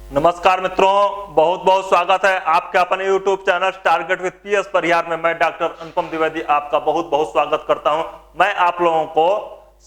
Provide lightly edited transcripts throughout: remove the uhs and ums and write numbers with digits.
नमस्कार मित्रों, बहुत बहुत स्वागत है आपके अपने YouTube channel target with PS Parihar में। मैं डॉक्टर अनुपम द्विवेदी आपका बहुत बहुत स्वागत करता हूं। मैं आप लोगों को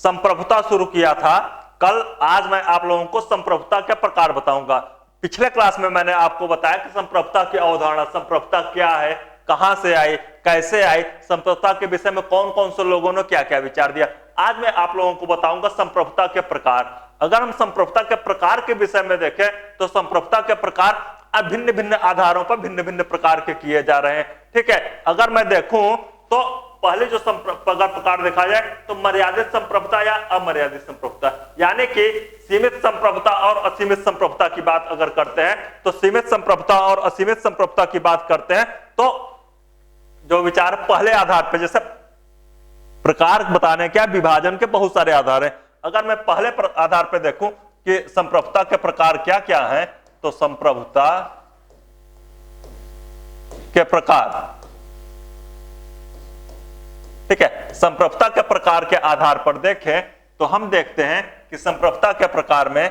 संप्रभुता शुरू किया था कल। आज मैं आप लोगों को संप्रभुता के प्रकार बताऊंगा। पिछले क्लास में मैंने आपको बताया कि संप्रभुता की अवधारणा, संप्रभुता क्या है, कहां से आई, कैसे आई, संप्रभुता के विषय में कौन कौन से लोगों ने क्या क्या विचार दिया। आज मैं आप लोगों को बताऊंगा संप्रभुता के प्रकार। अगर हम संप्रभुता के प्रकार के विषय में देखें तो संप्रभुता के प्रकार भिन्न भिन्न आधारों पर भिन्न भिन्न प्रकार के किए जा रहे हैं। ठीक है, अगर मैं देखूं तो पहले जो प्रकार देखा जाए तो मर्यादित संप्रभुता या अमर्यादित संप्रभुता, यानी कि सीमित संप्रभुता और असीमित संप्रभुता की बात अगर करते हैं तो सीमित संप्रभुता और असीमित संप्रभुता की बात करते हैं तो जो विचार पहले आधार पर, जैसे प्रकार बताने क्या विभाजन के बहुत सारे आधार हैं। अगर मैं पहले आधार पर देखूं कि संप्रभुता के प्रकार क्या क्या हैं तो संप्रभुता के प्रकार, ठीक है, संप्रभुता के प्रकार के आधार पर देखें तो हम देखते हैं कि संप्रभुता के प्रकार में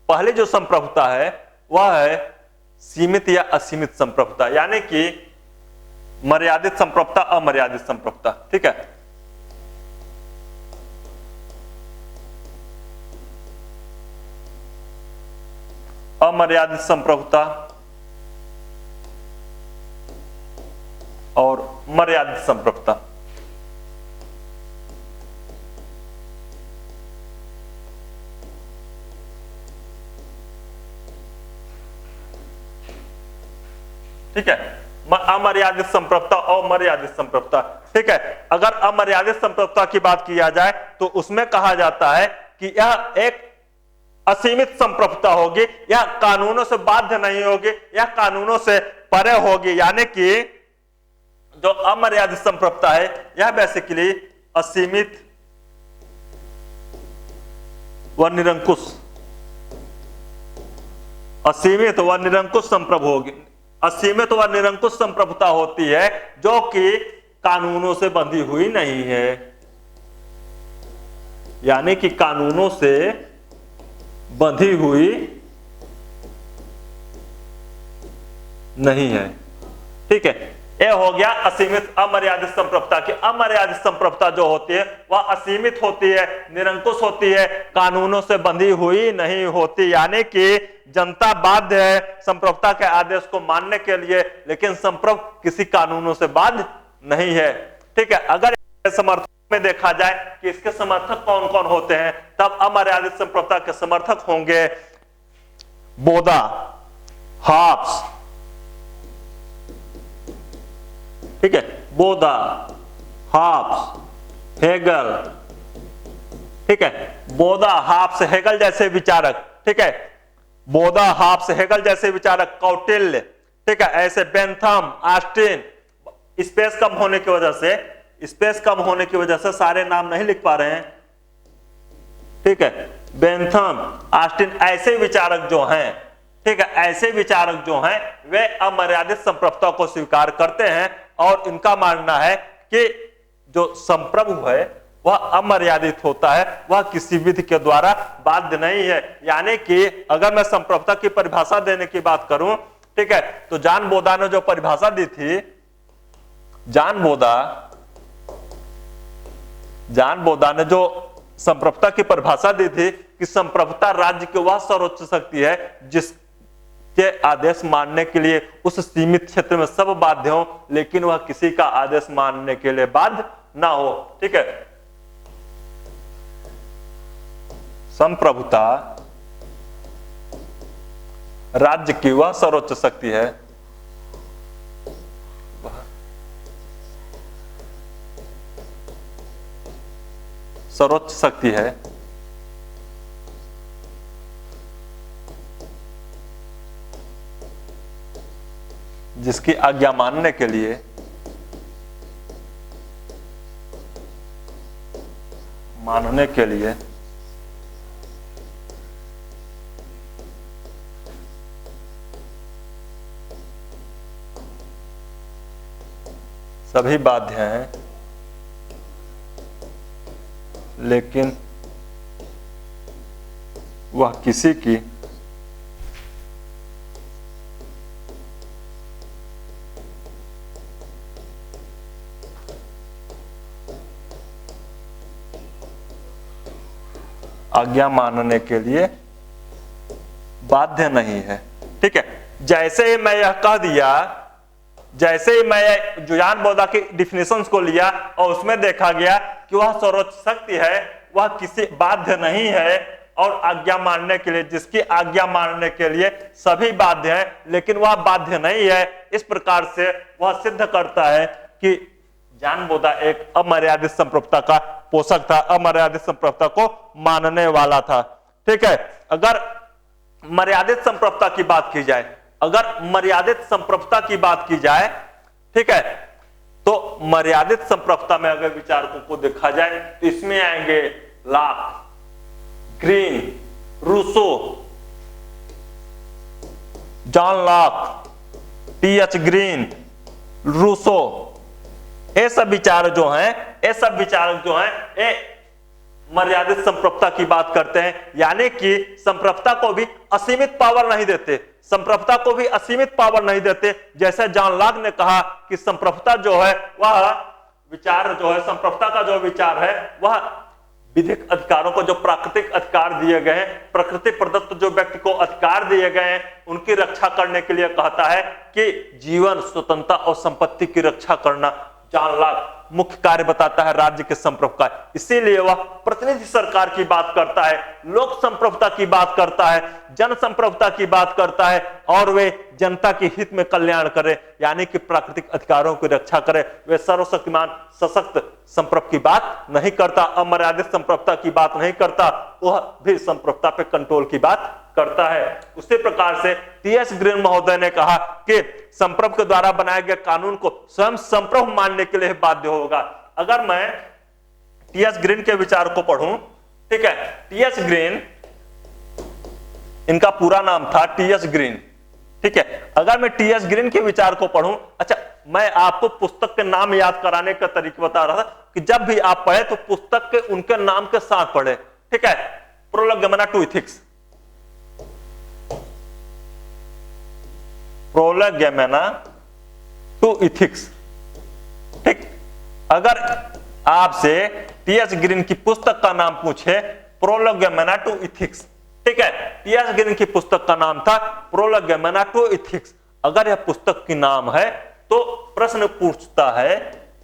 पहले जो संप्रभुता है वह है सीमित या असीमित संप्रभुता, यानी कि मर्यादित संप्रभुता, अमर्यादित संप्रभुता। ठीक है, अमर्यादित संप्रभुता और मर्यादित संप्रभुता। ठीक है, अमर्यादित संप्रभुता और मर्यादित संप्रभुता। ठीक है, अगर अमर्यादित संप्रभुता की बात किया जाए तो उसमें कहा जाता है कि यह एक असीमित संप्रभुता होगी, यह कानूनों से बाध्य नहीं होगी, यह कानूनों से परे होगी, यानी कि जो अमर्यादित संप्रभुता है यह बेसिकली असीमित व निरंकुश, असीमित व निरंकुश संप्रभु होगी। असीमित व निरंकुश संप्रभुता होती है जो कि कानूनों से बंधी हुई नहीं है, यानी कि कानूनों से बंधी हुई नहीं है। ठीक है, यह हो गया असीमित अमर्यादित संप्रभुता की। अमर्यादित संप्रभुता जो होती है वह असीमित होती है, निरंकुश होती है, कानूनों से बंधी हुई नहीं होती, यानी कि जनता बाध्य है संप्रभुता के आदेश को मानने के लिए, लेकिन संप्रभु किसी कानूनों से बाध्य नहीं है। ठीक है, अगर समर्थक में देखा जाए कि इसके समर्थक कौन कौन होते हैं तब अमर्यादित संप्रभुता के समर्थक होंगे बोदा, हॉब्स। ठीक है, बोदा, हॉब्स, हेगल। ठीक है, बोदा, हॉब्स, हेगल जैसे विचारक। ठीक है, बोदा, हॉब्स, हेगल जैसे विचारक, कौटिल्य। ठीक है, ऐसे बेंथम, ऑस्टिन। स्पेस कम होने की वजह से सारे नाम नहीं लिख पा रहे हैं। ठीक है, बेंथम, ऑस्टिन, ऐसे विचारक जो हैं, ठीक है, ऐसे विचारक जो हैं वे अमर्यादित संप्रभुता को स्वीकार करते हैं और इनका मानना है कि जो संप्रभु है वह अमर्यादित होता है, वह किसी विधि के द्वारा बाध्य नहीं है। यानी कि अगर मैं संप्रभुता की परिभाषा देने की बात करूं, ठीक है, तो जॉन बोदा ने जो परिभाषा दी थी, जॉन बोदा ने जो संप्रभुता की परिभाषा दी थी कि संप्रभुता राज्य की वह सर्वोच्च शक्ति है जिसके आदेश मानने के लिए उस सीमित क्षेत्र में सब बाध्य हो, लेकिन वह किसी का आदेश मानने के लिए बाध्य ना हो। ठीक है, संप्रभुता राज्य की वह सर्वोच्च शक्ति है, सर्वोच्च शक्ति है जिसकी आज्ञा मानने के लिए सभी बाध्य हैं, लेकिन वह किसी की आज्ञा मानने के लिए बाध्य नहीं है। ठीक है, जैसे ही मैं यह कह दिया, जैसे ही मैं जुयान बौद्धा की डिफिनेशंस को लिया और उसमें देखा गया कि वह सर्वोच्च शक्ति है, वह किसी बाध्य नहीं है और आज्ञा मानने के लिए, जिसकी आज्ञा मानने के लिए सभी बाध्य हैं लेकिन वह बाध्य नहीं है, इस प्रकार से वह सिद्ध करता है कि ज्ञान बौद्धा एक अमर्यादित संप्रभुता का पोषक था, अमर्यादित संप्रभुता को मानने वाला था। ठीक है, अगर मर्यादित संप्रभुता की बात की जाए, अगर मर्यादित संप्रभुता की बात की जाए, ठीक है, तो मर्यादित संप्रभुता में अगर विचारकों को देखा जाए तो इसमें आएंगे Locke, Green, Rousseau, John Locke, T H. Green, Rousseau, ये सब विचार जो हैं, ये सब विचारक जो हैं, ये मर्यादित संप्रभुता की बात करते हैं, यानी कि संप्रभुता को भी असीमित पावर नहीं देते, संप्रभुता को भी असीमित पावर नहीं देते। जैसे जॉन लॉक ने कहा कि संप्रभुता जो है वह विचार जो है, संप्रभुता का जो विचार है वह विधिक अधिकारों को, जो प्राकृतिक अधिकार दिए गए हैं, प्रकृति प्रदत्त जो व्यक्ति को अधिकार दिए गए हैं, उनकी रक्षा करने के लिए कहता है कि जीवन, स्वतंत्रता और संपत्ति की रक्षा करना जॉन लॉक मुख्य कार्य बताता है राज्य के संप्रभु का। इसीलिए वह प्रतिनिधि सरकार की बात करता है, लोक संप्रभुता की बात करता है, जन संप्रभुता की बात करता है और वे जनता के हित में कल्याण करे, यानी कि प्राकृतिक अधिकारों की रक्षा करे। वे सर्वशक्तिमान सशक्त संप्रभु की बात नहीं करता, अमर्यादित संप्रभुता की बात नहीं करता, वह भी संप्रभुता पे कंट्रोल की बात करता है। उसी प्रकार से टी.एच. ग्रीन महोदय ने कहा कि संप्रभु के द्वारा बनाए गए कानून को स्वयं संप्रभु मानने के लिए बाध्य होगा। अगर मैं टी.एच. ग्रीन के विचार को पढ़ूं, ठीक है, टी.एच. ग्रीन, इनका पूरा नाम था टी.एच. ग्रीन, ठीक है, अगर मैं टी.एच. ग्रीन के विचार को पढ़ूं, अच्छा मैं आपको पुस्तक के नाम याद कराने का तरीका बता रहा था कि जब भी आप पढ़े तो पुस्तक के उनके नाम के साथ पढ़े। ठीक है, Prolegomena to Ethics, Prolegomena to Ethics. ठीक, अगर आपसे टी.एच. ग्रीन की पुस्तक का नाम पूछे, प्रोलेगोमेना टू इथिक्स, ठीक है, टी.एच. ग्रीन की पुस्तक का नाम था प्रोलेगोमेना टू इथिक्स। अगर यह पुस्तक की नाम है तो प्रश्न पूछता है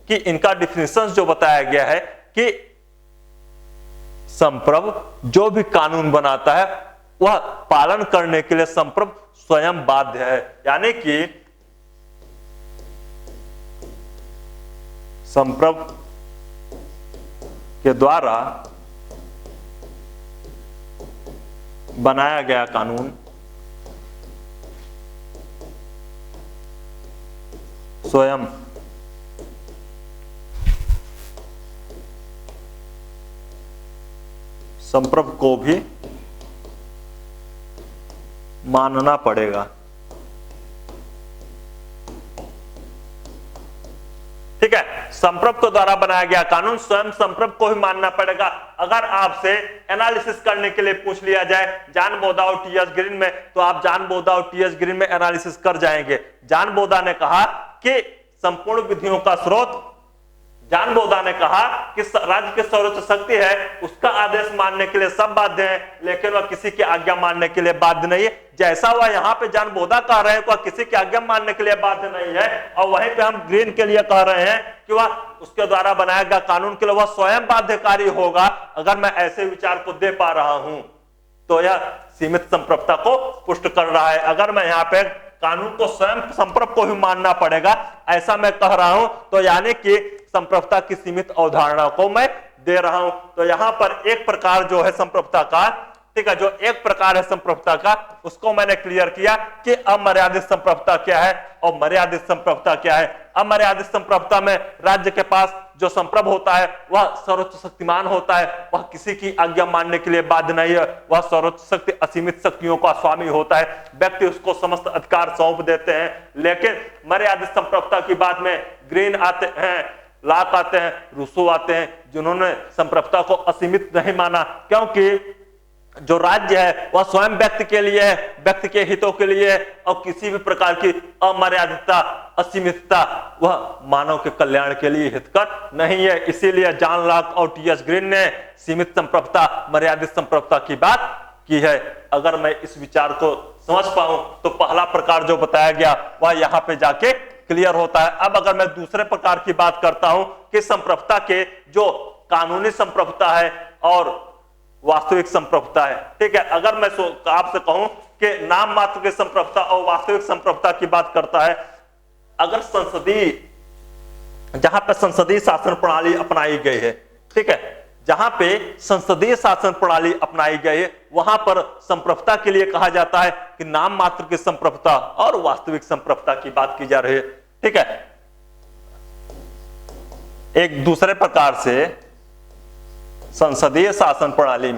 कि इनका डिफिनेशन जो बताया गया है कि संप्रभु जो भी कानून बनाता है वह पालन करने के लिए संप्रभु स्वयं बाध्य है, यानी कि संप्रभु के द्वारा बनाया गया कानून स्वयं संप्रभु को भी मानना पड़ेगा। ठीक है, संप्रभु के द्वारा बनाया गया कानून स्वयं संप्रभु को ही मानना पड़ेगा। अगर आपसे एनालिसिस करने के लिए पूछ लिया जाए जॉन बौद्धा और टी.एच. ग्रीन में, तो आप जॉन बौद्धा और टी.एच. ग्रीन में एनालिसिस कर जाएंगे। जॉन बौद्धा ने कहा कि संपूर्ण विधियों का स्रोत, जॉन बौद्धा ने कहा कि राज्य की सर्वोच्च शक्ति है, उसका आदेश मानने के लिए सब बाध्य हैं, लेकिन वह किसी की आज्ञा मानने के लिए बाध्य नहीं है। जैसा वह यहाँ पे जॉन बौद्धा कह रहे हैं वह किसी की आज्ञा मानने के लिए बाध्य नहीं है, और वहीं पे हम ग्रीन के लिए कह रहे हैं कि वह उसके द्वारा बनाया गया कानून के लिए वह स्वयं बाध्यकारी होगा। अगर मैं ऐसे विचार को दे पा रहा हूं तो यह सीमित संप्रभुता को पुष्ट कर रहा है। अगर मैं यहाँ पे कानून को स्वयं संप्रभु को ही मानना पड़ेगा ऐसा मैं कह रहा हूं, तो यानी कि संप्रभुता की सीमित अवधारणा को मैं दे रहा हूं। तो यहां पर एक प्रकार जो है संप्रभुता का, ठीक है, जो एक प्रकार है संप्रभुता का, उसको मैंने क्लियर किया कि अमर्यादित संप्रभुता क्या है और मर्यादित संप्रभुता क्या है। अमर्यादित संप्रभुता में राज्य के पास जो संप्रभु होता है वह सर्वोच्च शक्तिमान होता है, वह किसी की आज्ञा मानने के लिए बाध्य नहीं है, वह सर्वोच्च शक्ति असीमित शक्तियों का स्वामी होता है, व्यक्ति उसको समस्त अधिकार सौंप देते हैं। लेकिन मर्यादित संप्रभुता की बात में ग्रीन आते हैं, लॉक आते हैं, रूसो आते हैं, जिन्होंने संप्रभुता को असीमित नहीं माना, क्योंकि जो राज्य है वह स्वयं व्यक्ति के लिए है, व्यक्ति के हितों के लिए है, और किसी भी प्रकार की अमर्यादितता असीमितता वह मानव के कल्याण के लिए हितकर नहीं है। इसीलिए जॉन लॉक और टी.एस. ग्रीन ने सीमित संप्रभुता, मर्यादित संप्रभुता की बात की है। अगर मैं इस विचार को समझ पाऊं तो पहला प्रकार जो बताया गया वह यहां पे जाके क्लियर होता है। अब अगर मैं दूसरे प्रकार की बात करता हूं कि संप्रभुता के जो कानूनी संप्रभुता है और वास्तविक संप्रभुता है, ठीक है। अगर मैं आपसे कहूं कि नाम मात्र की संप्रभुता और वास्तविक संप्रभुता की बात करता है, अगर जहां पे संसदीय शासन प्रणाली अपनाई गई है, ठीक है, जहां पे संसदीय शासन प्रणाली अपनाई गई है वहां पर संप्रभुता के लिए कहा जाता है कि नाम मात्र की संप्रभुता और वास्तविक संप्रभुता की बात की जा रही है, ठीक है। एक दूसरे प्रकार से संसदीय शासन प्रणाली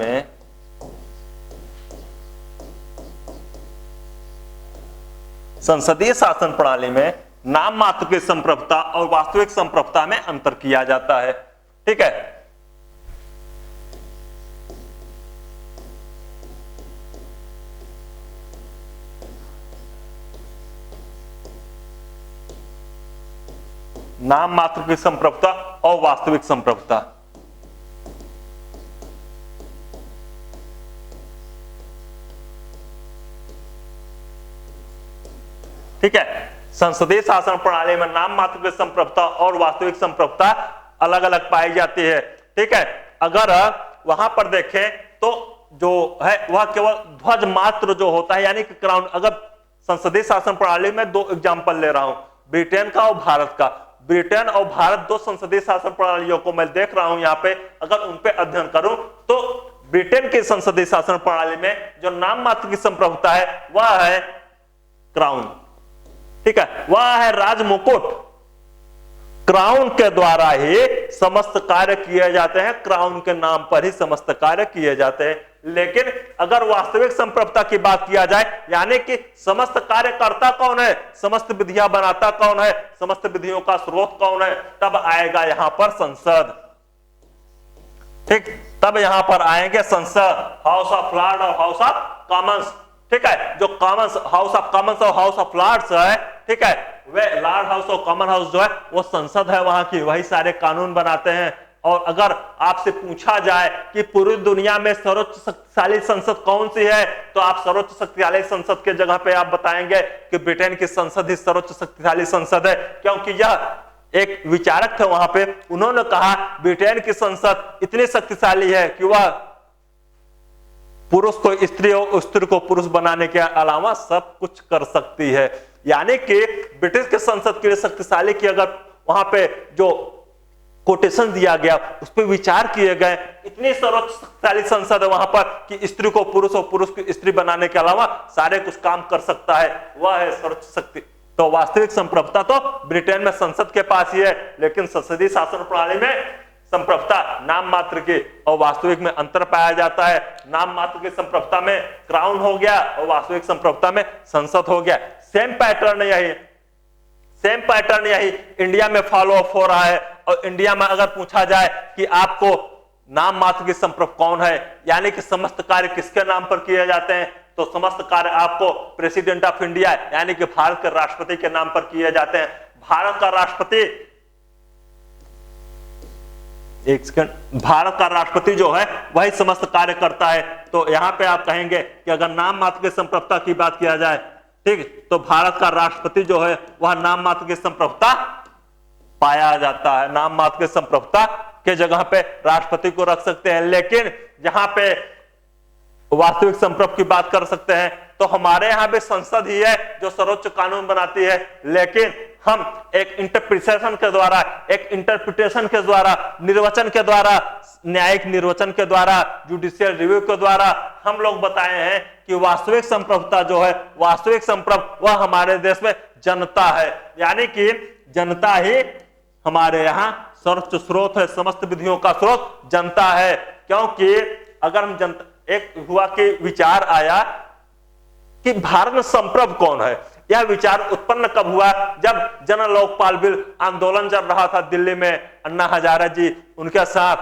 में नाम मात्र की संप्रभुता और वास्तविक संप्रभुता में अंतर किया जाता है, ठीक है। नाम मात्र की संप्रभुता और वास्तविक संप्रभुता, ठीक है। संसदीय शासन प्रणाली में नाम मात्र की संप्रभुता और वास्तविक संप्रभुता अलग अलग पाई जाती है, ठीक है। अगर वहां पर देखें तो जो है वह केवल ध्वज मात्र जो होता है, यानी कि क्राउन। अगर संसदीय शासन प्रणाली में दो एग्जांपल ले रहा हूं, ब्रिटेन का और भारत का। ब्रिटेन और भारत दो संसदीय शासन प्रणालियों को मैं देख रहा हूं यहां पे। अगर उन पे अध्ययन करूं तो ब्रिटेन की संसदीय शासन प्रणाली में जो नाम मात्र की संप्रभुता है वह है क्राउन, ठीक है, वह है राज मुकुट। क्राउन के द्वारा ही समस्त कार्य किए जाते हैं, क्राउन के नाम पर ही समस्त कार्य किए जाते हैं। लेकिन अगर वास्तविक संप्रभुता की बात किया जाए, यानी कि समस्त कार्यकर्ता कौन है, समस्त विधियां बनाता कौन है, समस्त विधियों का स्रोत कौन है, तब आएगा यहां पर संसद, ठीक। तब यहां पर आएंगे संसद, हाउस ऑफ लॉर्ड और हाउस ऑफ कॉमन्स, ठीक है। जो कॉमन्स, हाउस ऑफ कॉमन्स और हाउस ऑफ लॉर्ड्स है, ठीक है, वे लॉर्ड हाउस और कॉमन हाउस जो है वो संसद है वहां की, वही सारे कानून बनाते हैं। और अगर आपसे पूछा जाए कि पूरी दुनिया में सर्वोच्च शक्तिशाली संसद कौन सी है, तो आप सर्वोच्च शक्तिशाली संसद के जगह पे आप बताएंगे कि ब्रिटेन की संसद ही सर्वोच्च शक्तिशाली संसद है, क्योंकि यह एक विचारक थे वहां पे, उन्होंने कहा ब्रिटेन की संसद इतनी शक्तिशाली है कि वह पुरुष को स्त्री और स्त्री को पुरुष बनाने के अलावा सब कुछ कर सकती है। यानी कि ब्रिटिश के संसद के लिए शक्तिशाली की अगर वहां पे जो कोटेशन दिया गया उस पर विचार किए गए, इतनी सर्वोच्च शक्तिशाली संसद है वहां पर कि स्त्री को पुरुष और पुरुष को स्त्री बनाने के अलावा सारे कुछ काम कर सकता है, वह है सर्वोच्च शक्ति। तो वास्तविक संप्रभुता तो ब्रिटेन में संसद के पास ही है, लेकिन संसदीय शासन प्रणाली में संप्रभुता नाम मात्र की और वास्तविक में अंतर पाया जाता है। नाम मात्र की संप्रभुता में क्राउन हो गया और वास्तविक संप्रभुता में संसद हो गया। सेम पैटर्न यही इंडिया में फॉलो अप हो रहा है। और इंडिया में अगर पूछा जाए कि आपको नाम मात्र की संप्रभुता कौन है, यानी कि समस्त कार्य किसके नाम पर किए जाते हैं, तो समस्त कार्य आपको प्रेसिडेंट ऑफ इंडिया यानी कि भारत के राष्ट्रपति के नाम पर किए जाते हैं। भारत का राष्ट्रपति, एक सेकंड, भारत का राष्ट्रपति जो है वही समस्त कार्य करता है। तो यहां पे आप कहेंगे कि अगर नाम मात्र की संप्रभुता की बात किया जाए, ठीक, तो भारत का राष्ट्रपति जो है वह नाम मात्र की संप्रभुता पाया जाता है। नाम मात्र की संप्रभुता के जगह पे राष्ट्रपति को रख सकते हैं, लेकिन जहां पे वास्तविक संप्रभुता की बात कर सकते हैं तो हमारे यहां भी संसद ही है जो सर्वोच्च कानून बनाती है। लेकिन हम एक इंटरप्रिटेशन के द्वारा, निर्वचन के द्वारा, न्यायिक निर्वचन के द्वारा, जुडिशियल रिव्यू के द्वारा हम लोग बताए हैं कि वास्तविक संप्रभुता जो है, वास्तविक संप्रभु वह हमारे देश में जनता है, यानी कि जनता ही हमारे यहाँ सर्वोच्च स्रोत है, समस्त विधियों का स्रोत जनता है। क्योंकि अगर हम जनता, एक हुआ कि विचार आया कि भारत में संप्रभु कौन है। यह विचार उत्पन्न कब हुआ, जब जन लोकपाल बिल आंदोलन चल रहा था दिल्ली में, अन्ना हजारे जी, उनके साथ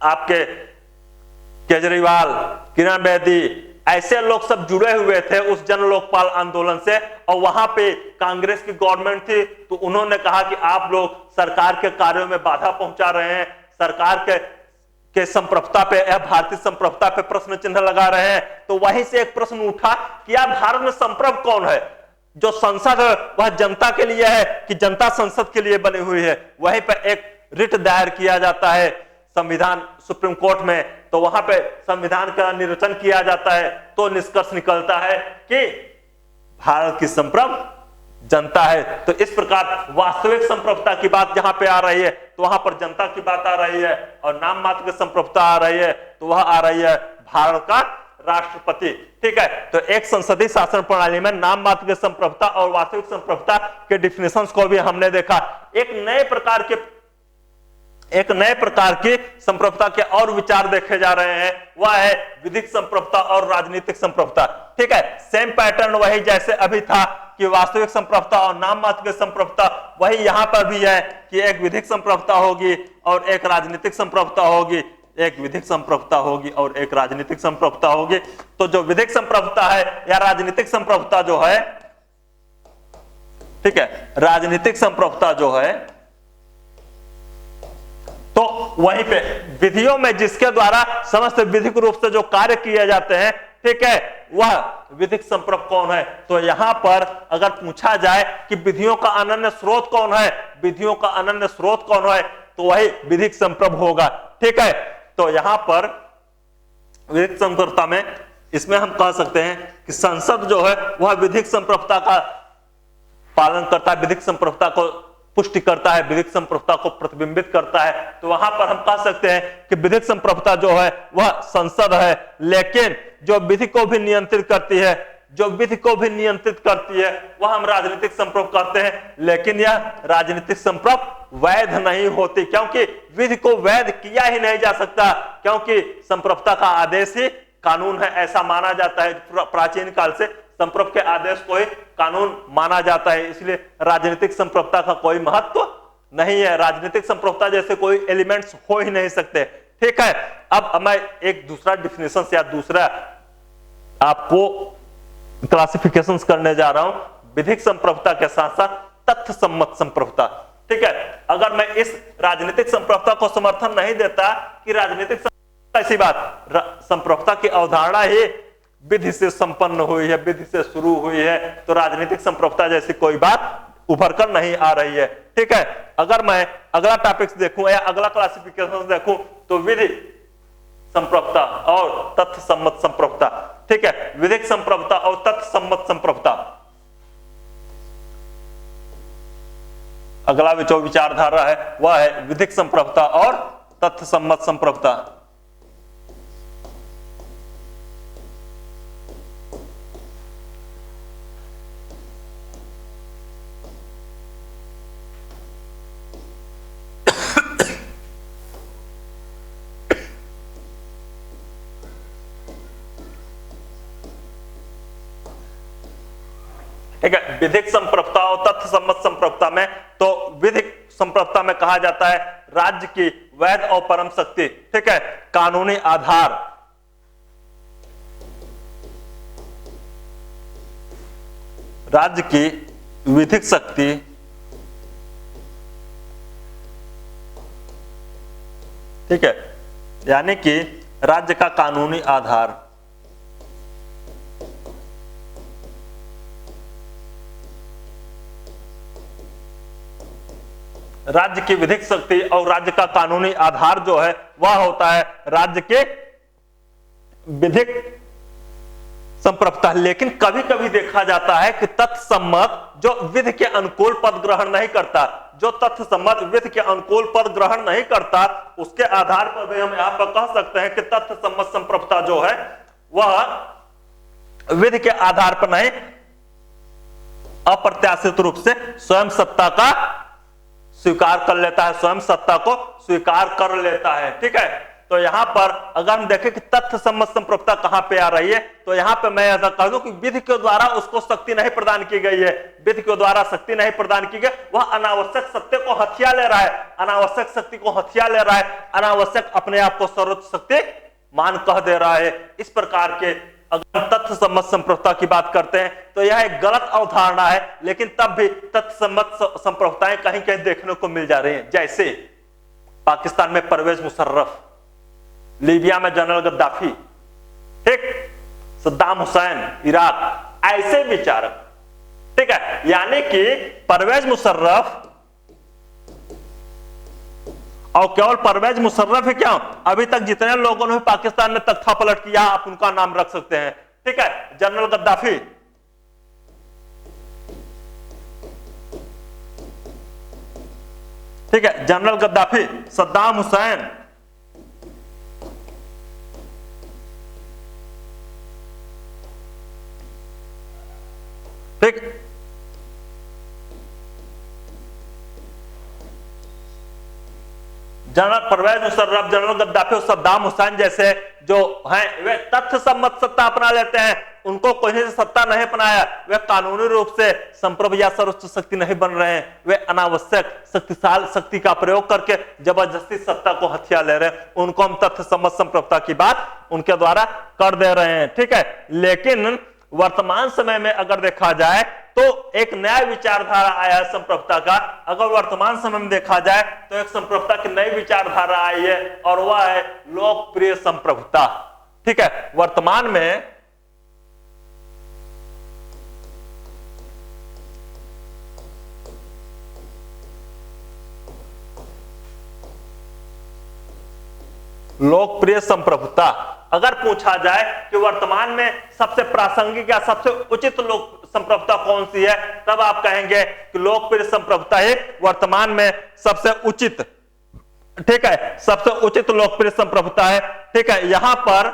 आपके केजरीवाल, किरण बेदी, ऐसे लोग सब जुड़े हुए थे उस जन लोकपाल आंदोलन से, और वहां पे कांग्रेस की गवर्नमेंट थी, तो उन्होंने कहा कि आप लोग सरकार के कार्यों में बाधा पहुंचा रहे हैं, सरकार के संप्रभुता पे या भारतीय संप्रभुता पे प्रश्न चिन्ह लगा रहे हैं। तो वहीं से एक प्रश्न उठा कि यार भारत में संप्रभु कौन है? जो संसद है वह जनता के लिए है कि जनता संसद के लिए बनी हुई है? वहीं पर एक रिट दायर किया जाता है संविधान सुप्रीम कोर्ट में, तो वहां पे संविधान का निरीक्षण किया जाता है, तो निष्कर्ष निकलता है कि भारत की संप्रभु जनता है। तो इस प्रकार वास्तविक संप्रभुता की बात जहां पे आ रही है तो वहां पर जनता की बात आ रही है, और नाम मात्र की संप्रभुता आ रही है तो वह आ रही है भारत का राष्ट्रपति। ठीक है, तो एक संसदीय शासन प्रणाली में नाम मात्र की संप्रभुता और वास्तविक संप्रभुता के डिफिनेशंस को भी हमने देखा। एक नए प्रकार की संप्रभुता के और विचार देखे जा रहे हैं, वह है विधिक संप्रभुता और राजनीतिक संप्रभुता। ठीक है, सेम पैटर्न वही जैसे अभी था कि वास्तविक संप्रभुता और नाम मात्र की संप्रभुता, वही यहां पर भी है कि एक विधिक संप्रभुता होगी और एक राजनीतिक संप्रभुता होगी, एक विधिक संप्रभुता होगी और एक राजनीतिक संप्रभुता होगी। तो जो विधिक संप्रभुता है या राजनीतिक संप्रभुता जो है, ठीक है, राजनीतिक संप्रभुता जो है, तो वहीं पे विधियों में जिसके द्वारा समस्त विधिक रूप से जो कार्य किए जाते हैं, ठीक है, वह विधिक संप्रभु कौन है? तो यहां पर अगर पूछा जाए कि विधियों का अनन्य स्रोत कौन है, विधियों का अनन्य स्रोत कौन है, तो वही विधिक संप्रभु होगा। ठीक है, तो यहां पर विधिक संप्रभुता में इसमें हम कह सकते हैं कि संसद जो है वह विधिक संप्रभुता का पालन करता है, विधिक संप्रभुता को पुष्टि करता है, विधिक संप्रभुता को प्रतिबिंबित करता है। तो वहां पर हम कह सकते हैं कि विधिक संप्रभुता जो है वह संसद है, लेकिन जो विधि को भी नियंत्रित करती है, जो विधि को भी नियंत्रित करती है, वह हम राजनीतिक संप्रभु कहते हैं। लेकिन यह राजनीतिक संप्रभु वैध नहीं होती, क्योंकि विधि को वैध किया ही नहीं जा सकता, क्योंकि संप्रभुता का आदेश ही कानून है, ऐसा माना जाता है। प्राचीन काल से संप्रभु के आदेश को ही कानून माना जाता है, इसलिए राजनीतिक संप्रभुता का कोई महत्व नहीं है। राजनीतिक संप्रभुता जैसे कोई एलिमेंट्स हो ही नहीं सकते। ठीक है, अब मैं एक दूसरा डिफिनेशन या दूसरा आपको क्लासिफिकेशंस करने जा रहा हूं विधिक संप्रभुता के साथ साथ तथ्य सम्मत संप्रभुता। ठीक है, अगर मैं इस राजनीतिक संप्रभुता को समर्थन नहीं देता कि राजनीतिक ऐसी बात, संप्रभुता की अवधारणा ही विधि से संपन्न हुई है, विधि से शुरू हुई है, तो राजनीतिक संप्रभुता जैसी कोई बात उभर कर नहीं आ रही है। ठीक है, अगर मैं अगला टॉपिक्स देखूं या अगला क्लासिफिकेशन देखूं तो विधि संप्रभुता और तथ्य सम्मत संप्रभुता। ठीक है, विधिक संप्रभुता और तथ्य सम्मत संप्रभुता, अगला जो विचारधारा है वह है विधिक संप्रभुता और तथ्य सम्मत संप्रभुता। ठीक है, विधिक संप्रभुता और तथ्य सम्मत संप्रभुता में, तो विधिक संप्रभुता में कहा जाता है राज्य की वैध और परम शक्ति, ठीक है, कानूनी आधार, राज्य की विधिक शक्ति, ठीक है, यानी कि राज्य का कानूनी आधार, राज्य की विधिक शक्ति और राज्य का कानूनी आधार जो है वह होता है राज्य के विधिक संप्रभुता। लेकिन कभी कभी देखा जाता है कि तथ्य सम्मत जो विधि के अनुकूल पद ग्रहण नहीं करता, जो तथ्य सम्मत विधि के अनुकूल पद ग्रहण नहीं करता, उसके आधार पर भी हम यहां पर कह सकते हैं कि तथ्य सम्मत संप्रभुता जो है वह विधि के आधार पर नहीं, अप्रत्याशित रूप से स्वयं सत्ता का स्वीकार कर लेता है, स्वयं सत्ता को स्वीकार कर लेता है। ठीक है, तो यहां पर अगर हम देखें कि तथ्य सम्मत संप्रभुता कहां पे आ रही है, तो यहां पे मैं ऐसा कह दूं कि विधि के द्वारा उसको शक्ति नहीं प्रदान की गई है, विधि के द्वारा शक्ति नहीं प्रदान की गई, वह अनावश्यक सत्य को हथिया ले रहा है, अनावश्यक शक्ति को हथिया ले रहा है, अनावश्यक अपने आप को सर्वोच्च शक्ति मान कह दे रहा है। इस प्रकार के अगर तथ्य सम्मत संप्रभुता की बात करते हैं तो यह एक गलत अवधारणा है, लेकिन तब भी तथ्य सम्मत संप्रभुताएं कहीं कहीं देखने को मिल जा रही हैं। जैसे पाकिस्तान में परवेज मुशर्रफ, लीबिया में जनरल गद्दाफी, ठीक, सद्दाम हुसैन इराक, ऐसे विचारक, ठीक है। यानी कि परवेज मुशर्रफ, और केवल परवेज मुशर्रफ है क्या, अभी तक जितने लोगों ने पाकिस्तान में तख्ता पलट किया आप उनका नाम रख सकते हैं, ठीक है। जनरल गद्दाफी, ठीक है, जनरल गद्दाफी, सद्दाम हुसैन, ठीक, general Pervez Musharraf, general Gaddafi और सद्दाम हुसैन जैसे जो हैं वे तथ्य सम्मत सत्ता अपना लेते हैं। उनको कोई से सत्ता नहीं अपनाया, वे कानूनी रूप से संप्रभु या सर्वोच्च शक्ति नहीं बन रहे हैं, वे अनावश्यक शक्तिशाली शक्ति का प्रयोग करके जबरदस्ती सत्ता को हथिया ले रहे हैं। उनको हम तथ्य सम्मत संप्रभुता की बात उनके द्वारा कर दे रहे हैं, ठीक है। लेकिन वर्तमान समय में अगर देखा जाए तो एक नया विचारधारा आया है संप्रभुता का। अगर वर्तमान समय में देखा जाए तो एक संप्रभुता की नई विचारधारा आई है और वह है लोकप्रिय संप्रभुता, ठीक है। वर्तमान में लोकप्रिय संप्रभुता, अगर पूछा जाए कि वर्तमान में सबसे प्रासंगिक या सबसे उचित लोक संप्रभुता कौन सी है, तब आप कहेंगे कि लोकप्रिय संप्रभुता ही वर्तमान में सबसे उचित, ठीक है, सबसे उचित लोकप्रिय संप्रभुता है, ठीक है। यहां पर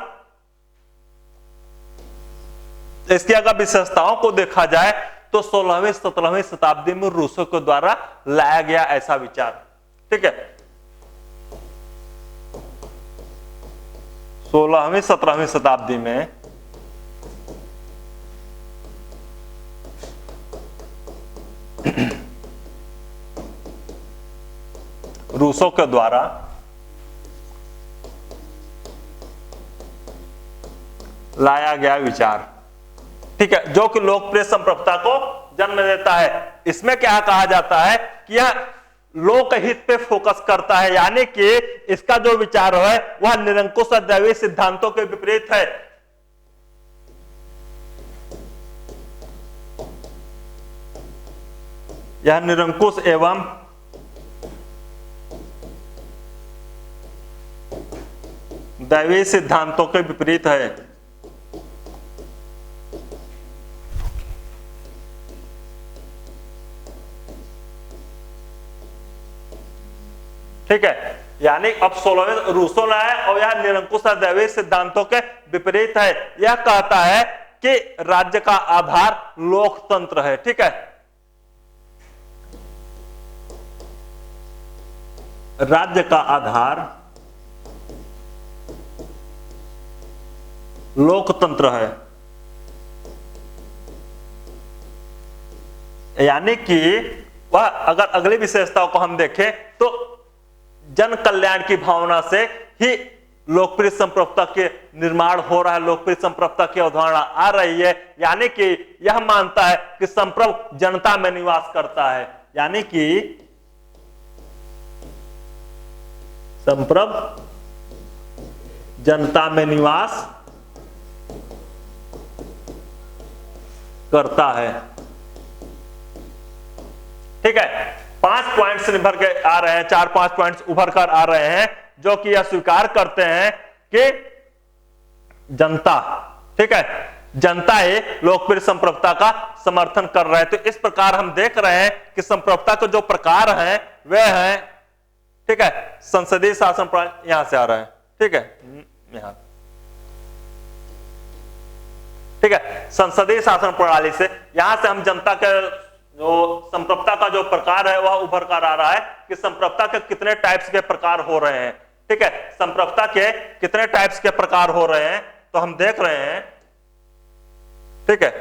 इसकी अगर विशेषताओं को देखा जाए तो 16वीं 17वीं शताब्दी में रूसों के द्वारा लाया गया ऐसा विचार, ठीक है। 16वीं 17वीं शताब्दी में रूसों के द्वारा लाया गया विचार, ठीक है, जो कि लोकप्रिय संप्रभुता को जन्म देता है। इसमें क्या कहा जाता है कि यह लोकहित पे फोकस करता है, यानी कि इसका जो विचार है वह निरंकुश दैवीय सिद्धांतों के विपरीत है। यह निरंकुश एवं दैवीय सिद्धांतों के विपरीत है। ठीक है, यानी अब 16वें रूसों ने है और यह निरंकुश दैवीय सिद्धांतों के विपरीत है। यह कहता है कि राज्य का आधार लोकतंत्र है, ठीक है। राज्य का आधार लोकतंत्र है, यानी कि वह, अगर अगली विशेषताओं को हम देखें तो जन कल्याण की भावना से ही लोकप्रिय संप्रभुता के निर्माण हो रहा है, लोकप्रिय संप्रभुता की अवधारणा आ रही है। यानी कि यह मानता है कि संप्रभु जनता में निवास करता है, यानी कि संप्रभु जनता में निवास करता है, ठीक है। 5 पॉइंट्स निभर के आ रहे हैं, 4-5 पॉइंट्स उभर कर आ रहे हैं जो कि यह स्वीकार करते हैं कि जनता, ठीक है, जनता ही लोकप्रिय संप्रभुता का समर्थन कर रहे हैं। तो इस प्रकार हम देख रहे हैं कि संप्रभुता के जो प्रकार हैं वे हैं, ठीक है, संसदीय शासन प्रणाली, यहां से आ रहा है, ठीक है, यहां, ठीक है, संसदीय शासन प्रणाली से, यहां से हम जनता के जो संप्रभुता का जो प्रकार है वह उभर कर आ रहा है कि संप्रभुता के कितने टाइप्स के प्रकार हो रहे हैं, ठीक है। संप्रभुता के कितने टाइप्स के प्रकार हो रहे हैं तो हम देख रहे हैं, ठीक है,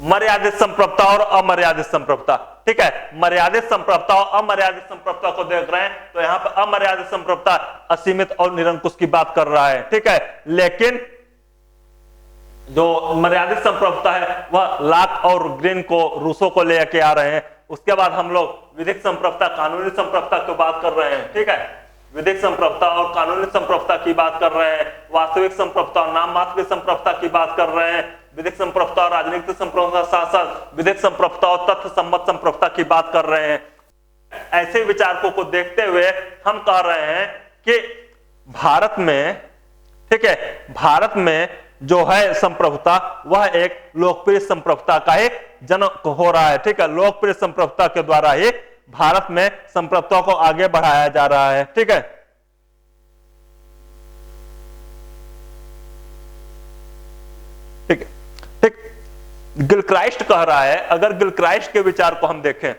मर्यादित संप्रभुता और अमर्यादित संप्रभुता, ठीक है। मर्यादित संप्रभुता और अमर्यादित संप्रभुता को देख रहे हैं तो यहां पर अमर्यादित संप्रभुता असीमित और निरंकुश की बात कर रहा है, ठीक है। लेकिन जो मर्यादित संप्रभुता है वह लॉक और ग्रीन को रूसो को लेके आ रहे हैं। उसके बाद हम लोग विधिक संप्रभुता, कानूनी संप्रभुता की बात कर रहे हैं, ठीक है। विधिक संप्रभुता और कानूनी संप्रभुता की बात कर रहे हैं, वास्तविक संप्रभुता और नाम मात्र की संप्रभुता की बात कर रहे हैं, विधिक संप्रभुता और राजनीतिक संप्रभुता, साथ साथ विधिक संप्रभुता और तथ्य सम्मत संप्रभुता की बात कर रहे हैं। ऐसे विचारकों को देखते हुए हम कह रहे हैं कि भारत में, ठीक है, भारत में जो है संप्रभुता वह एक लोकप्रिय संप्रभुता का एक जन्म हो रहा है, ठीक है। लोकप्रिय संप्रभुता के द्वारा ही भारत में संप्रभुता को आगे बढ़ाया जा रहा है, ठीक है। ठीक है, ठीक। गिलक्राइस्ट कह रहा है, अगर गिलक्राइस्ट के विचार को हम देखें,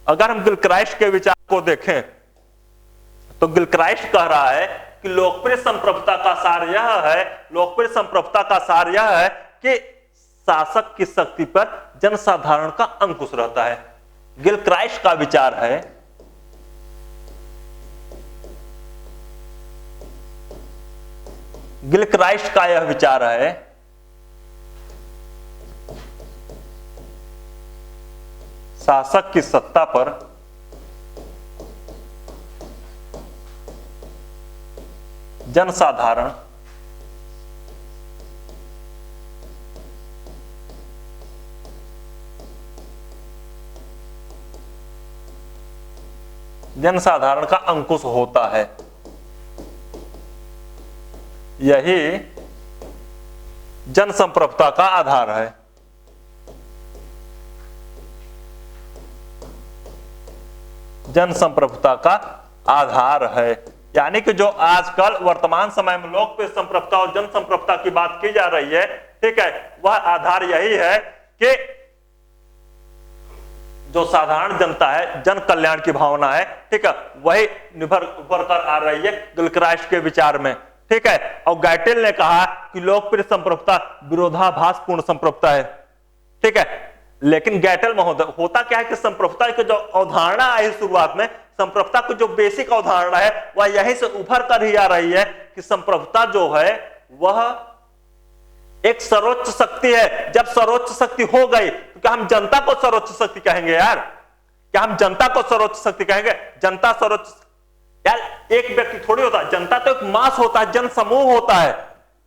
अगर हम गिलक्राइस्ट के विचार को देखें तो गिलक्राइस्ट कह रहा है कि लोकप्रिय संप्रभुता का सार यह है, लोकप्रिय संप्रभुता का सार यह है कि शासक की शक्ति पर जनसाधारण का अंकुश रहता है। गिलक्राइस्ट का विचार है गिलक्राइस्ट का यह विचार है शासक की सत्ता पर जनसाधारण का अंकुश होता है। यही जनसंप्रभुता का आधार है। जनसंप्रभुता का आधार है, यानी कि जो आजकल वर्तमान समय में लोकप्रिय संप्रभुता और जनसंप्रभुता की बात की जा रही है, ठीक है, वह आधार यही है कि जो साधारण जनता है, जन कल्याण की भावना है, ठीक है, वही निभर कर आ रही है गिलक्राइस्ट के विचार में, ठीक है। और गैटेल ने कहा कि लोकप्रिय संप्रभुता विरोधाभास पूर्ण संप्रभुता है, ठीक है। लेकिन गैटेल महोदय, होता क्या है कि संप्रभुता की जो अवधारणा आई शुरुआत में, संप्रभुता की जो बेसिक अवधारणा है वह यहीं से उभर कर ही आ रही है कि संप्रभुता जो है वह एक सर्वोच्च शक्ति है। जब सर्वोच्च शक्ति हो गई तो क्या हम जनता को सर्वोच्च शक्ति कहेंगे यार? क्या हम जनता को सर्वोच्च शक्ति कहेंगे? जनता सर्वोच्च, यार एक व्यक्ति थोड़ी होता है, जनता तो एक मास होता है, जन समूह होता है,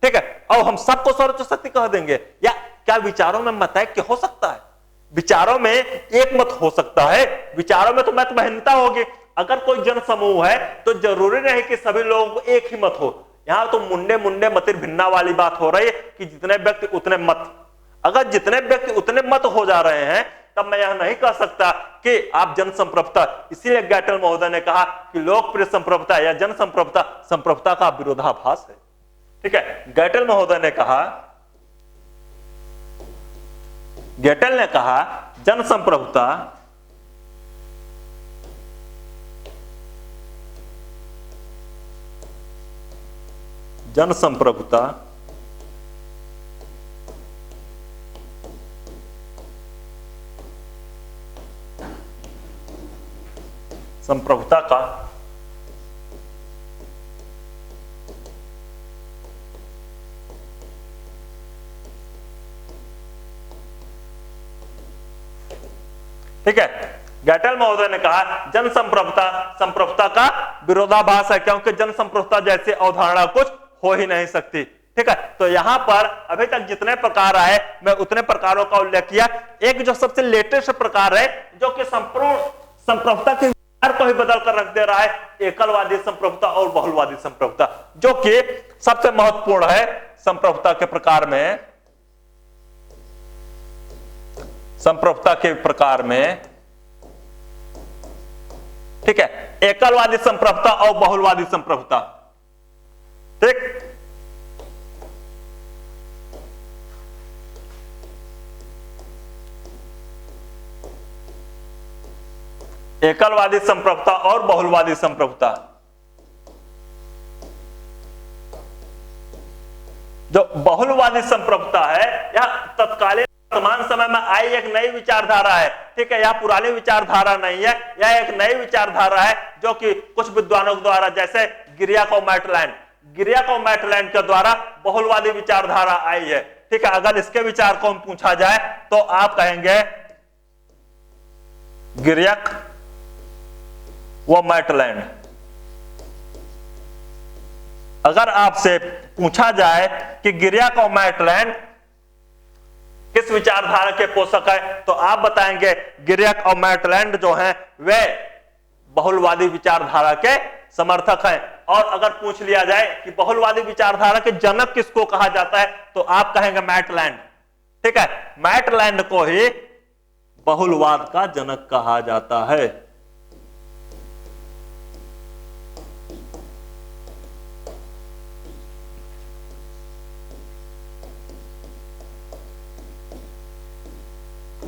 ठीक है। और हम सबको सर्वोच्च शक्ति कह देंगे? या क्या विचारों में मतैक्य हो सकता है? विचारों में एक मत हो सकता है, विचारों में तो मतभिन्नता होगी। अगर कोई जन समूह है तो जरूरी नहीं कि सभी लोगों को एक ही मत हो। यहां तो मुंडे मुंडे मतिर भिन्ना वाली बात हो रही है कि जितने व्यक्ति उतने मत। अगर जितने व्यक्ति उतने मत हो जा रहे हैं तब मैं यह नहीं कह सकता कि आप जन संप्रभुता, इसीलिए गैटेल महोदय ने कहा कि लोकप्रिय संप्रभुता या जन संप्रभुता संप्रभुता का विरोधाभास है, ठीक है। गैटेल महोदय ने कहा, गैटेल ने कहा जन संप्रभुता संप्रभुता का ठीक है। गैटेल महोदय ने कहा जन संप्रभुता का विरोधाभास है, क्योंकि जन संप्रभुता जैसी अवधारणा कुछ हो ही नहीं सकती, ठीक है। तो यहां पर अभी तक जितने प्रकार आए मैं उतने प्रकारों का उल्लेख किया। एक जो सबसे लेटेस्ट प्रकार है जो कि संपूर्ण संप्रभुता के विचार को ही बदल कर रख दे रहा है, एकलवादी संप्रभुता और बहुलवादी संप्रभुता, जो कि सबसे महत्वपूर्ण है संप्रभुता के प्रकार में। संप्रभुता के प्रकार में, ठीक है, एकलवादी संप्रभुता और बहुलवादी संप्रभुता, ठीक। एकलवादी संप्रभुता और बहुलवादी संप्रभुता। जो बहुलवादी संप्रभुता है यह तत्कालीन वर्तमान समय में आई एक नई विचारधारा है, ठीक है। यह पुरानी विचारधारा नहीं है, यह एक नई विचारधारा है जो कि कुछ विद्वानों द्वारा, जैसे गिरियाकोव मैटलैंड के द्वारा बहुलवादी विचारधारा आई है। ठीक है, अगर इसके विचार को हम पूछा जाए तो आप कहेंगे गिरियक व मैटलैंड। अगर आपसे पूछा जाए कि गिरियक और मैटलैंड किस विचारधारा के पोषक है, तो आप बताएंगे गिरियक और मैटलैंड जो हैं वे बहुलवादी विचारधारा के समर्थक हैं। और अगर पूछ लिया जाए कि बहुलवादी विचारधारा के जनक किसको कहा जाता है, तो आप कहेंगे मैटलैंड। ठीक है, मैटलैंड को ही बहुलवाद का जनक कहा जाता है।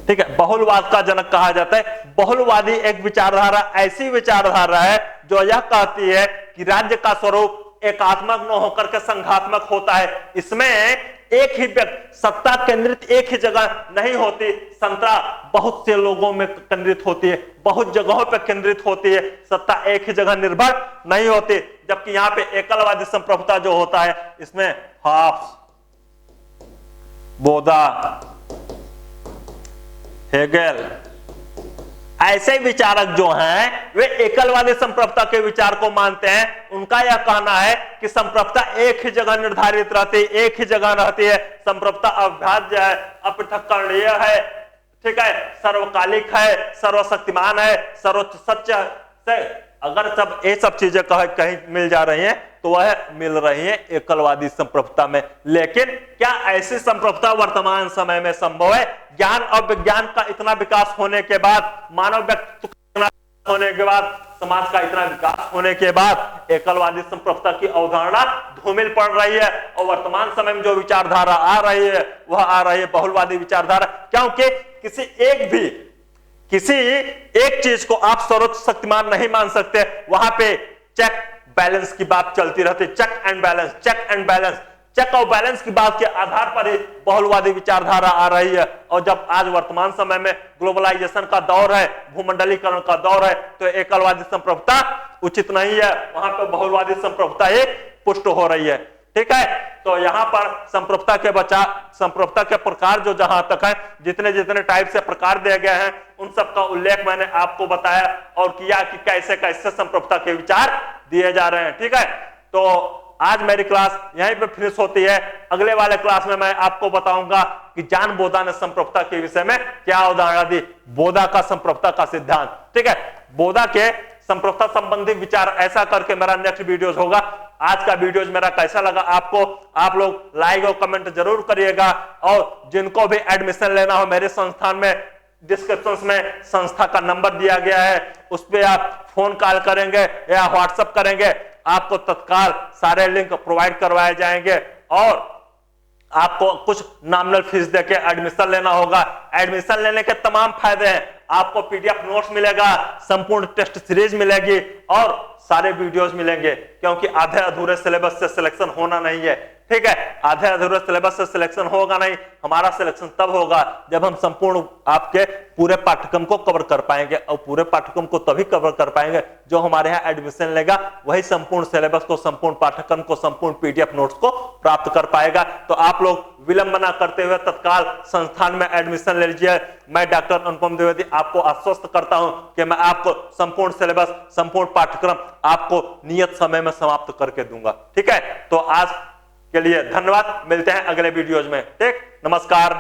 ठीक है, बहुलवाद का जनक कहा जाता है। बहुलवादी एक विचारधारा ऐसी विचारधारा है जो यह कहती है कि राज्य का स्वरूप एकात्मक न होकर के संघात्मक होता है। इसमें एक ही व्यक्ति सत्ता केंद्रित एक ही जगह नहीं होती, सत्ता बहुत से लोगों में केंद्रित होती है, बहुत जगहों पर केंद्रित होती है, सत्ता एक ही जगह निर्भर नहीं होती। जबकि यहां पे एकलवादी संप्रभुता जो होता है इसमें हॉब्स, बोदा, हेगेल ऐसे विचारक जो हैं वे एकलवादी संप्रभुता के विचार को मानते हैं। उनका यह कहना है कि संप्रभुता एक ही जगह निर्धारित रहती है, एक ही जगह रहती है। संप्रभुता अविभाज्य है, अपृथक्करणीय है, ठीक है, सर्वकालिक है, सर्वशक्तिमान है, सर्वोच्च सत्य है। अगर सब ये सब चीजें कहीं मिल जा रही हैं तो वह मिल रही है एकलवादी संप्रभुता में। लेकिन क्या ऐसी संप्रभुता वर्तमान समय में संभव है? ज्ञान और विज्ञान का इतना विकास होने के बाद, मानव व्यक्तित्व होने के बाद, समाज का इतना विकास होने के बाद एकलवादी संप्रभुता की अवधारणा धूमिल पड़ रही है। और वर्तमान समय में जो विचारधारा आ रही है वह आ रही है बहुलवादी विचारधारा। क्योंकि किसी एक चीज को आप सर्वोच्च शक्तिमान नहीं मान सकते। वहां पे चेक बैलेंस की बात चलती रहती है, check and balance, check and balance, check और बैलेंस की बात के आधार पर ही बहुलवादी विचारधारा आ रही है। और जब आज वर्तमान समय में ग्लोबलाइजेशन का दौर है, भूमंडलीकरण का दौर है, तो एकलवादी संप्रभुता उचित नहीं है, वहां पर बहुलवादी संप्रभुता ही पुष्ट हो रही है। ठीक है, तो यहां पर संप्रभुता के प्रकार जो जहां तक है, जितने टाइप से प्रकार दिए गए हैं उन सब का उल्लेख मैंने आपको बताया और किया कि कैसे कैसे संप्रभुता के विचार दिए जा रहे हैं। ठीक है, तो आज मेरी क्लास यहीं पे फिनिश होती है। अगले वाले क्लास में मैं आपको बताऊंगा कि जॉन बोधा ने संप्रभुता के विषय में क्या अवधारणा दी, बोधा का संप्रभुता का सिद्धांत। ठीक है, बोधा के संप्रभुता संबंधी विचार ऐसा करके मेरा नेक्स्ट वीडियोस होगा। आज का वीडियोस मेरा कैसा लगा आपको, आप लोग लाइक और कमेंट जरूर करिएगा। और जिनको भी एडमिशन लेना हो मेरे संस्थान में, डिस्क्रिप्शन में संस्था का नंबर दिया गया है, उस पर आप फोन कॉल करेंगे या व्हाट्सएप करेंगे, आपको तत्काल सारे लिंक प्रोवाइड करवाए जाएंगे। और आपको कुछ नॉमिनल फीस देके एडमिशन लेना होगा। एडमिशन लेने के तमाम फायदे हैं, आपको पीडीएफ नोट्स मिलेगा, संपूर्ण टेस्ट सीरीज मिलेगी और सारे वीडियोस मिलेंगे। क्योंकि आधे अधूरे सिलेबस से सिलेक्शन होना नहीं है। ठीक है, आधे अधूरे सिलेबस से सिलेक्शन होगा नहीं, हमारा सिलेक्शन तब होगा जब हम संपूर्ण आपके पूरे पाठ्यक्रम को कवर कर पाएंगे। और पूरे पाठ्यक्रम को तभी कवर कर पाएंगे जो हमारे यहाँ एडमिशन लेगा वही संपूर्ण सिलेबस को, संपूर्ण पाठ्यक्रम को, संपूर्ण पीडीएफ नोट्स को प्राप्त कर पाएगा। तो आप लोग विलंब न करते हुए तत्काल संस्थान में एडमिशन ले लीजिए। मैं डॉक्टर अनुपम द्विवेदी आपको आश्वस्त करता हूं कि मैं आपको संपूर्ण सिलेबस, संपूर्ण पाठ्यक्रम आपको नियत समय में समाप्त करके दूंगा। ठीक है, तो आज के लिए धन्यवाद, मिलते हैं अगले वीडियोज में। ठीक, नमस्कार।